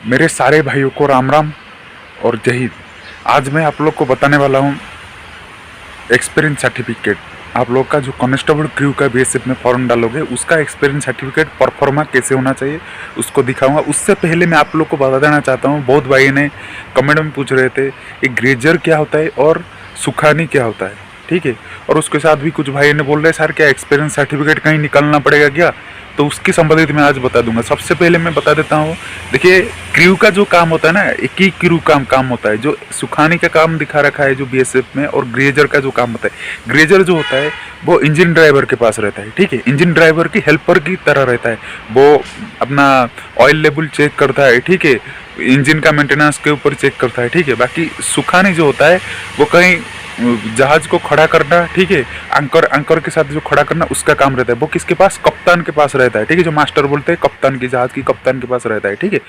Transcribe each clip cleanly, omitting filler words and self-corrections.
मेरे सारे भाइयों को राम राम और जय हिंद। आज मैं आप लोग को बताने वाला हूँ एक्सपीरियंस सर्टिफिकेट। आप लोग का जो कांस्टेबल क्रू का बीएसएफ में फॉर्म डालोगे उसका एक्सपीरियंस सर्टिफिकेट परफॉर्मा कैसे होना चाहिए उसको दिखाऊंगा। उससे पहले मैं आप लोग को बता देना चाहता हूँ, बहुत भाई ने कमेंट में पूछ रहे थे ये ग्रेजर क्या होता है और सुखानी क्या होता है, ठीक है। और उसके साथ भी कुछ भाई ने बोल रहे सर क्या एक्सपीरियंस सर्टिफिकेट कहीं निकालना पड़ेगा क्या, तो उसकी संबंधित मैं आज बता दूंगा। सबसे पहले मैं बता देता हूँ, देखिए क्रू का जो काम होता है ना, एक ही क्रू काम होता है। जो सुखाने का काम दिखा रखा है जो बीएसएफ में, और ग्रेजर का जो काम होता है, ग्रेजर जो होता है वो इंजन ड्राइवर के पास रहता है, ठीक है। इंजन ड्राइवर की हेल्पर की तरह रहता है, वो अपना ऑयल लेवल चेक करता है, ठीक है, इंजन का मेंटेनेंस के ऊपर चेक करता है, ठीक है। बाकी सुखाने जो होता है वो कहीं जहाज को खड़ा करना, ठीक है, अंकर के साथ जो खड़ा करना उसका काम रहता है। वो किसके पास, कप्तान के पास रहता है, ठीक है। जो मास्टर बोलते हैं कप्तान की, जहाज की कप्तान के पास रहता है, ठीक है।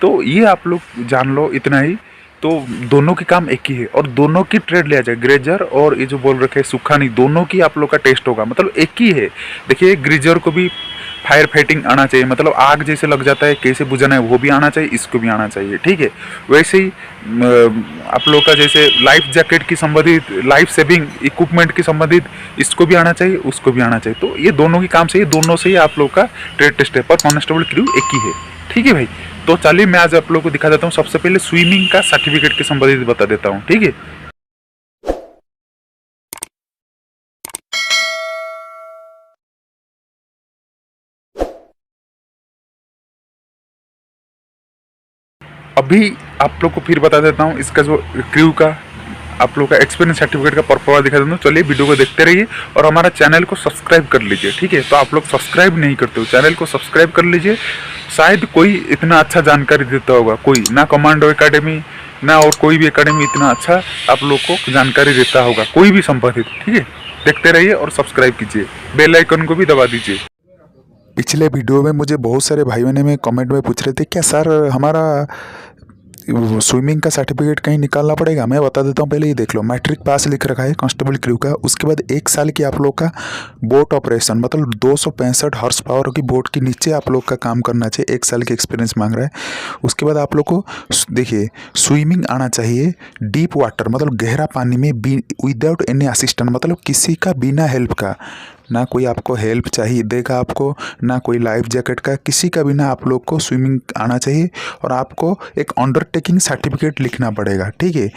तो ये आप लोग जान लो इतना ही। तो दोनों के काम एक ही है और दोनों की ट्रेड लिया जाए, ग्रेजर और ये जो बोल रखे हैं सुखानी, दोनों की आप लोग का टेस्ट होगा, मतलब एक ही है। देखिए ग्रेजर को भी फायर फाइटिंग आना चाहिए, मतलब आग जैसे लग जाता है कैसे बुझाना है वो भी आना चाहिए, इसको भी आना चाहिए, ठीक है। वैसे ही आप लोग का जैसे लाइफ जैकेट की संबंधित, लाइफ सेविंग इक्विपमेंट की संबंधित, इसको भी आना चाहिए, उसको भी आना चाहिए। तो ये दोनों की काम से, ये दोनों से ही आप लोग का ट्रेड टेस्ट है, पर कांस्टेबल क्रू एक ही है, ठीक है भाई। तो चलिए मैं आज आप लोग को दिखा देता हूँ। सबसे पहले स्विमिंग का सर्टिफिकेट के संबंधित बता देता हूँ, ठीक है। अभी आप लोग को फिर बता देता हूँ इसका जो क्रू का आप लोग का एक्सपीरियंस सर्टिफिकेट का परफॉर्मेंस दिखा देता हूँ। चलिए वीडियो को देखते रहिए और हमारा चैनल को सब्सक्राइब कर लीजिए, ठीक है। तो आप लोग सब्सक्राइब नहीं करते हो, चैनल को सब्सक्राइब कर लीजिए। शायद कोई इतना अच्छा जानकारी देता होगा, कोई ना कमांडो एकेडमी ना और कोई भी एकेडमी इतना अच्छा आप लोग को जानकारी देता होगा, कोई भी संबंधित, ठीक है। देखते रहिए और सब्सक्राइब कीजिए, बेल आइकन को भी दबा दीजिए। पिछले वीडियो में मुझे बहुत सारे भाइयों ने कमेंट में पूछ रहे थे क्या सर हमारा स्विमिंग का सर्टिफिकेट कहीं निकालना पड़ेगा। मैं बता देता हूँ, पहले ये देख लो, मैट्रिक पास लिख रखा है कांस्टेबल क्रू का। उसके बाद 1 साल की आप लोग का बोट ऑपरेशन, मतलब 265 हॉर्स पावर की बोट के नीचे आप लोग का काम करना चाहिए, 1 साल की एक्सपीरियंस मांग रहा है। उसके बाद आप लोग को देखिए स्विमिंग आना चाहिए, डीप वाटर मतलब गहरा पानी में विदाउट एनी असिस्टेंट, मतलब किसी का बिना हेल्प का, ना कोई आपको हेल्प चाहिए देगा आपको, ना कोई लाइफ जैकेट का, किसी का बिना आप लोग को स्विमिंग आना चाहिए। और आपको एक अंडरटेकिंग सर्टिफिकेट लिखना पड़ेगा, ठीक है।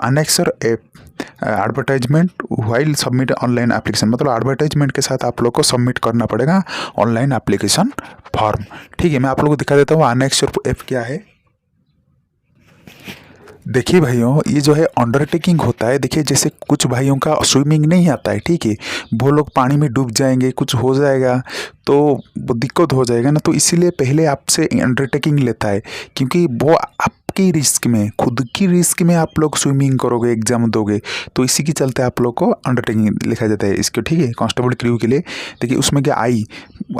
Annexure advertisement while submit online application, मतलब एडवर्टाइजमेंट के साथ आप लोग को सबमिट करना पड़ेगा ऑनलाइन एप्लीकेशन फॉर्म, ठीक है। मैं आप लोग को दिखा देता हूँ अनेक्सर एफ क्या है। देखिए भाइयों, ये जो है अंडरटेकिंग होता है। देखिए जैसे कुछ भाइयों का स्विमिंग नहीं आता है, ठीक है, वो लोग पानी में डूब जाएंगे, कुछ हो जाएगा तो वो दिक्कत हो जाएगा ना, तो इसीलिए पहले आपसे अंडरटेकिंग लेता है, क्योंकि वो आपकी रिस्क में, खुद की रिस्क में आप लोग स्विमिंग करोगे, एग्जाम दोगे, तो इसी के चलते आप लोग को अंडरटेकिंग लिखा जाता है इसको, ठीक है, कांस्टेबल क्रू के लिए। देखिए उसमें क्या आई,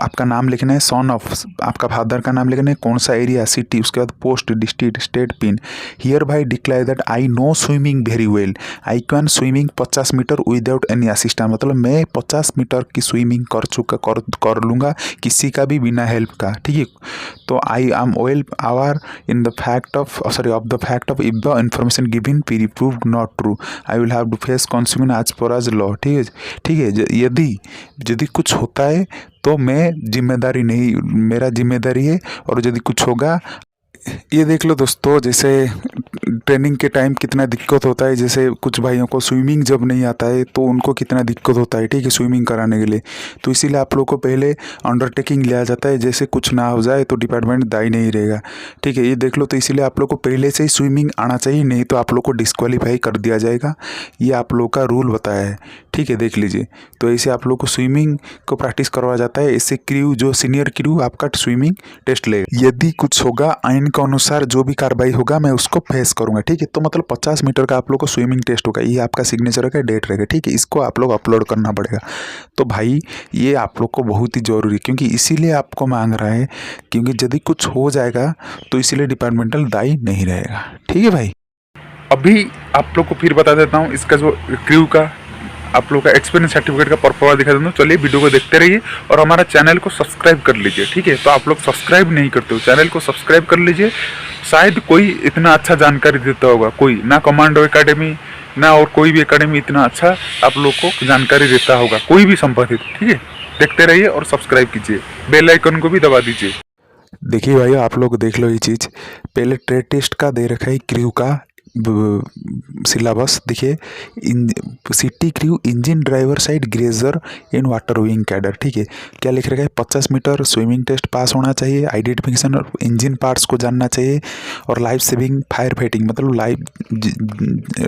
आपका नाम लिखना है, सन ऑफ, आपका फादर का नाम लिखना है, कौन सा एरिया, सिटी, उसके बाद post, district, state, pin. Hereby declare that I know swimming very well, I can swimming 50 metre without any assistant, मतलब मैं 50 मीटर की स्विमिंग कर लूँगा किसी का भी बिना हेल्प का, ठीक है। तो I am well aware in the fact of of the fact of if the information given proved not true I will have to face consequence as per as law, ठीक है, ठीक है। यदि कुछ होता है तो मैं जिम्मेदारी नहीं, मेरा जिम्मेदारी है, और यदि कुछ होगा, ये देख लो दोस्तों, जैसे ट्रेनिंग के टाइम कितना दिक्कत होता है, जैसे कुछ भाइयों को स्विमिंग जब नहीं आता है तो उनको कितना दिक्कत होता है, ठीक है, स्विमिंग कराने के लिए। तो इसीलिए आप लोग को पहले अंडरटेकिंग लिया जाता है, जैसे कुछ ना हो जाए तो डिपार्टमेंट दायी नहीं रहेगा, ठीक है। ये देख लो, तो इसीलिए आप लोग को पहले से ही स्विमिंग आना चाहिए, नहीं तो आप लोग को डिस्क्वालीफाई कर दिया जाएगा। ये आप लोग का रूल बताया है, ठीक है, देख लीजिए। तो ऐसे आप लोग को स्विमिंग को प्रैक्टिस करवाया जाता है। इससे क्रू, जो सीनियर क्रू आपका स्विमिंग टेस्ट लेगा। यदि कुछ होगा आइन के अनुसार जो भी कार्रवाई होगा मैं उसको फेस करूंगा, ठीक है। तो मतलब 50 मीटर का आप लोग को स्विमिंग टेस्ट होगा, ये आपका सिग्नेचर का डेट रहेगा, ठीक है। इसको आप लोग अपलोड करना पड़ेगा। तो भाई ये आप लोग को बहुत ही जरूरी, क्योंकि इसीलिए आपको मांग रहा है, क्योंकि यदि कुछ हो जाएगा तो इसीलिए डिपार्टमेंटल दायी नहीं रहेगा, ठीक है भाई। अभी आप लोग को फिर बता देता हूँ इसका जो क्रू का आप लोग का एक्सपीरियंस सर्टिफिकेट का परफॉर्मा दिखा देता हूँ। चलिए वीडियो को देखते रहिए और हमारा चैनल को सब्सक्राइब कर लीजिए, ठीक है। तो आप लोग सब्सक्राइब नहीं करते हो, चैनल को सब्सक्राइब कर लीजिए। शायद कोई इतना अच्छा जानकारी देता होगा, कोई ना कमांडो एकेडमी ना और कोई भी एकेडमी इतना अच्छा आप लोग को जानकारी देता होगा, कोई भी संबंधित, ठीक है। देखते रहिए और सब्सक्राइब कीजिए, बेल आइकन को भी दबा दीजिए। देखिए भाई, आप लोग देख लो ये चीज़। पहले ट्रेड टेस्ट का दे रखा है क्रू का सिलेबस। देखिए, city crew engine driver side grazer in water wing cadre, ठीक है। क्या लिख रखा है? 50 मीटर स्विमिंग टेस्ट पास होना चाहिए, आइडेंटिफिकेशन और इंजन पार्ट्स को जानना चाहिए, और लाइफ सेविंग फायर फाइटिंग मतलब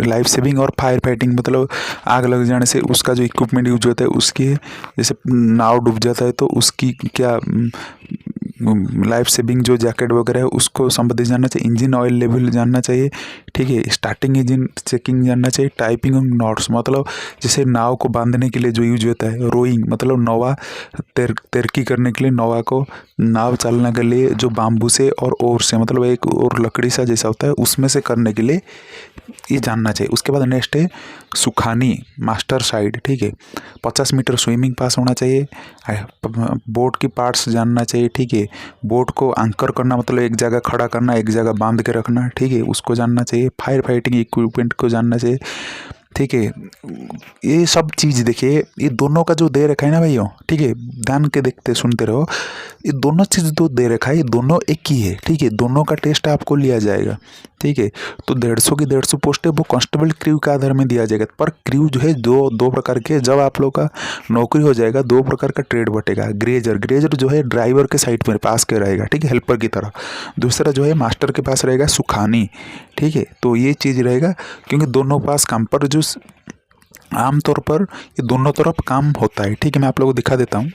लाइफ सेविंग और फायर फाइटिंग मतलब आग लग जाने से उसका जो इक्विपमेंट यूज होता है उसके, जैसे नाव डूब जाता है तो उसकी क्या लाइफ सेविंग जो जैकेट वगैरह है उसको संबंधित जानना चाहिए, इंजन ऑयल लेवल जानना चाहिए, ठीक है। स्टार्टिंग इंजन चेकिंग जानना चाहिए, टाइपिंग और नॉट्स मतलब जैसे नाव को बांधने के लिए जो यूज होता है, रोइंग मतलब नौवा तैरकी करने के लिए, नौवा को नाव चलने के लिए जो बाम्बू से और ओर से मतलब एक और लकड़ी सा जैसा होता है उसमें से करने के लिए ये जानना चाहिए। उसके बाद नेक्स्ट है सुखानी मास्टर साइड, ठीक है। 50 मीटर स्विमिंग पास होना चाहिए, बोट की पार्ट्स जानना चाहिए, ठीक है। बोट को एंकर करना मतलब एक जगह खड़ा करना, एक जगह बांध के रखना, ठीक है, उसको जानना चाहिए। फायर फाइटिंग इक्विपमेंट को जानना चाहिए, ठीक है। ये सब चीज़ देखिए, ये दोनों का जो दे रखा है ना भाइयों, ठीक है, ध्यान के देखते सुनते रहो। ये दोनों चीज़ जो दे रखा है ये दोनों एक ही है, ठीक है। दोनों का टेस्ट आपको लिया जाएगा, ठीक है। तो 150 की 150 पोस्ट है वो कांस्टेबल क्रू के आधार में दिया जाएगा। पर क्रू जो है दो प्रकार के, जब आप लोग का नौकरी हो जाएगा 2 प्रकार का ट्रेड बटेगा। ग्रेजर जो है ड्राइवर के साइड में पास के रहेगा, ठीक है, हेल्पर की तरह। दूसरा जो है मास्टर के पास रहेगा सुखानी, ठीक है। तो ये चीज़ रहेगा क्योंकि दोनों पास काम पर जो आमतौर पर ये दोनों तरफ काम होता है, ठीक है। मैं आप लोगों को दिखा देता हूँ।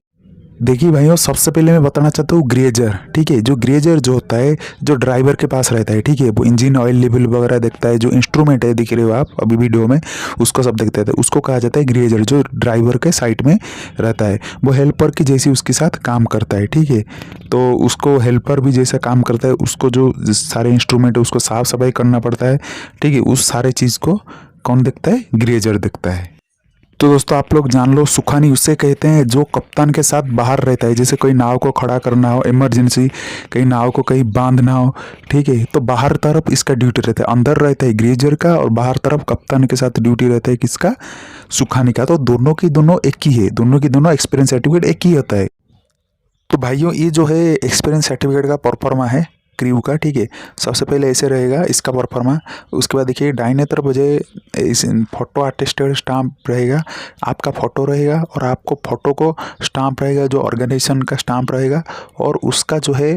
देखिए भाइयों, सबसे पहले मैं बताना चाहता हूँ ग्रेजर, ठीक है। जो ग्रेजर जो होता है जो ड्राइवर के पास रहता है, ठीक है, वो इंजन ऑयल लेवल वगैरह देखता है, जो इंस्ट्रूमेंट है दिख रहे हो आप अभी वीडियो में उसको सब देखते हैं, उसको कहा जाता है ग्रेजर। जो ड्राइवर के साइड में रहता है वो हेल्पर की जैसी उसके साथ काम करता है, ठीक है। तो उसको हेल्पर भी जैसा काम करता है, उसको जो सारे इंस्ट्रूमेंट है उसको साफ सफाई करना पड़ता है, ठीक है। उस सारे चीज़ को कौन देखता है? ग्रेजर देखता है। तो दोस्तों आप लोग जान लो, सुखानी उससे कहते हैं जो कप्तान के साथ बाहर रहता है, जैसे कोई नाव को खड़ा करना हो, इमरजेंसी कहीं नाव को कहीं बांधना हो, ठीक है, तो बाहर तरफ इसका ड्यूटी रहता है। अंदर रहता है ग्रेजर का और बाहर तरफ कप्तान के साथ ड्यूटी रहता है किसका? सुखानी का। तो दोनों की दोनों एक ही है, दोनों की दोनों एक्सपीरियंस सर्टिफिकेट एक ही होता है। तो भाइयों ये जो है एक्सपीरियंस सर्टिफिकेट का परफॉर्मा है क्रू का, ठीक है। सबसे पहले ऐसे रहेगा इसका परफॉर्मा। उसके बाद देखिए दाहिने तरफ मुझे इस फोटो अटेस्टेड स्टाम्प रहेगा, आपका फोटो रहेगा और आपको फोटो को स्टाम्प रहेगा जो ऑर्गेनाइजेशन का स्टाम्प रहेगा, और उसका जो है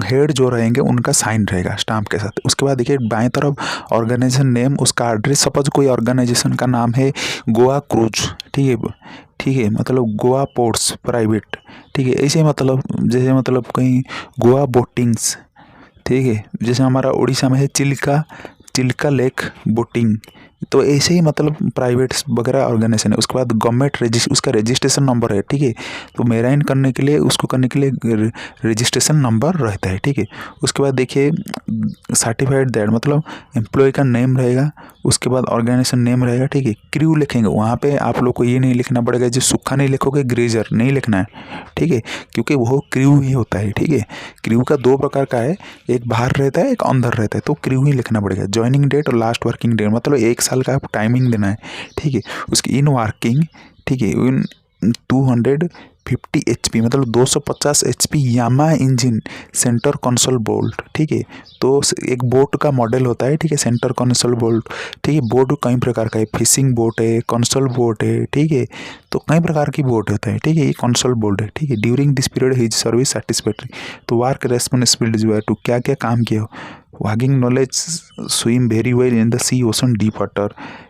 हेड जो रहेंगे उनका साइन रहेगा स्टाम्प के साथ। उसके बाद देखिए बाएं तरफ ऑर्गेनाइजेशन नेम, उसका एड्रेस। सपोज कोई ऑर्गेनाइजेशन का नाम है गोवा क्रूज, ठीक है, ठीक है, मतलब गोवा पोर्ट्स प्राइवेट, ठीक है, ऐसे मतलब जैसे मतलब कहीं गोवा बोटिंग्स, ठीक है, जैसे हमारा उड़ीसा में है चिल्का लेक बोटिंग, तो ऐसे ही मतलब प्राइवेट वगैरह ऑर्गेनाइजेशन है। उसके बाद गवर्नमेंट उसका रजिस्ट्रेशन नंबर है, ठीक है। तो मेराइन करने के लिए उसको करने के लिए रजिस्ट्रेशन नंबर रहता है, ठीक है। उसके बाद देखिए सर्टिफाइड दैट मतलब एम्प्लॉय का नेम रहेगा, उसके बाद ऑर्गेनाइजेशन नेम रहेगा, ठीक है। क्रू लिखेंगे वहाँ पे, आप लोग को ये नहीं लिखना पड़ेगा जो सुखा नहीं लिखोगे ग्रेजर नहीं लिखना है, ठीक है, क्योंकि वो क्रू ही होता है, ठीक है। क्रू का 2 प्रकार का है, एक बाहर रहता है एक अंदर रहता है, तो क्रू ही लिखना पड़ेगा। ज्वाइनिंग डेट और लास्ट वर्किंग डेट मतलब 1 साल का आपको टाइमिंग देना है, ठीक है। उसकी इन वर्किंग, ठीक है, इन 250 HP मतलब 250 HP यामा इंजन सेंटर कंसोल बोल्ट, ठीक है। तो एक बोट का मॉडल होता है, ठीक है, सेंटर कंसोल बोल्ट, ठीक है। बोट कई प्रकार का है, फिशिंग बोट है, कंसोल बोट है, ठीक है। तो कई प्रकार की बोट होता है, ठीक है, ये कंसोल बोल्ट है, ठीक है। During this period his service satisfactory, तो वर्क रेस्पॉन्सिबिलिटी जो है टू क्या क्या काम किया हो, having knowledge swim very well in the sea ocean deep water,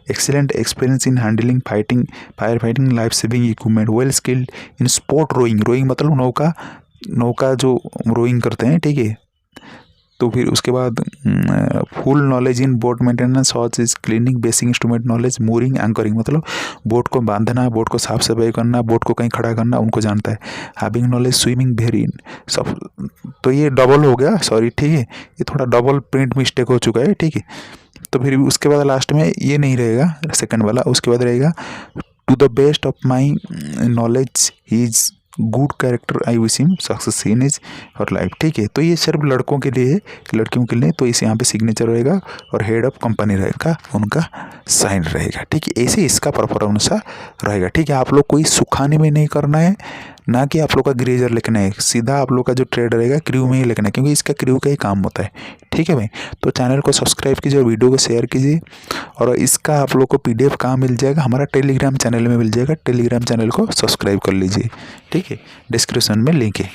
excellent experience in handling firefighting life saving equipment, well skilled in sport rowing मतलब नौका जो रोइंग करते हैं, ठीक है। तो फिर उसके बाद full knowledge in boat maintenance hose is cleaning basic instrument knowledge mooring anchoring मतलब बोट को बांधना, बोट को साफ सफाई करना, बोट को कहीं खड़ा करना उनको जानता है। Having knowledge swimming very in सब, तो ये डबल हो गया, सॉरी, ठीक है, ये थोड़ा डबल प्रिंट मिस्टेक हो चुका है, ठीक है। तो फिर उसके बाद लास्ट में ये नहीं रहेगा सेकंड वाला, उसके बाद रहेगा to the best of my knowledge is good character, I wish him success in his और लाइफ। ठीक है, तो ये सिर्फ लड़कों के लिए है, लड़कियों के लिए तो इस यहाँ पे सिग्नेचर रहेगा और हेड ऑफ कंपनी रहेगा, उनका साइन रहेगा। ठीक है, ऐसे इसका परफॉर्मेंस रहेगा। ठीक है, आप लोग कोई सुखाने में नहीं करना है, ना कि आप लोग का ग्रेजर लिखना है, सीधा आप लोग का जो ट्रेड रहेगा क्रू में ही लिखना है, क्योंकि इसका क्रू का ही काम होता है। ठीक है भाई, तो चैनल को सब्सक्राइब कीजिए, वीडियो को शेयर कीजिए, और इसका आप लोग को PDF कहाँ मिल जाएगा, हमारा टेलीग्राम चैनल में मिल जाएगा। टेलीग्राम चैनल को सब्सक्राइब कर लीजिए। ठीक है, डिस्क्रिप्शन में लिंक है।